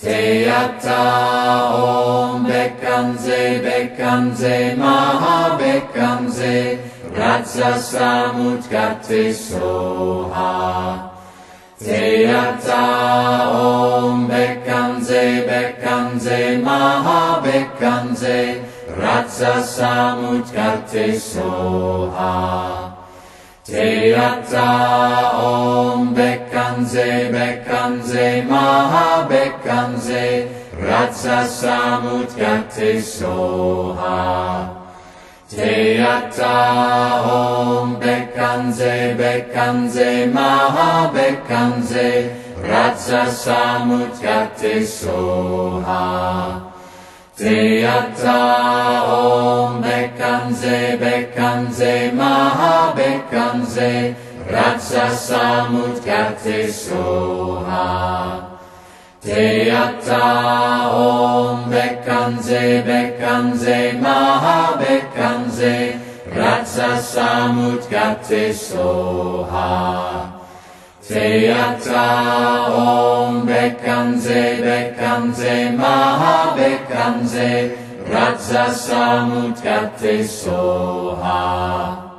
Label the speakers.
Speaker 1: Teyata Om Bekanze Bekanze Maha Bekanze Ratsasa Mutkate Soha. Teyata Om Bekanze Bekanze Maha Bekanze Ratsasa Mutkate Soha. Teyata Om Bekanze Bekanze Maha Bekanze Ratsasa Mutkate Soha. Teyata Om Bekanze Bekanze Maha Bekanze Ratsasa Mutkate Soha. Teyata Om Bekanze Bekanze Maha Bekanze Ratsasa Mutkate Soha. Teyata Om Bekanze Bekanze Maha Bekanze Ratsasa Mutkate Soha. Teyata Om Bekanze Bekanze Maha Bekanze Ratsasa Mutkate Soha.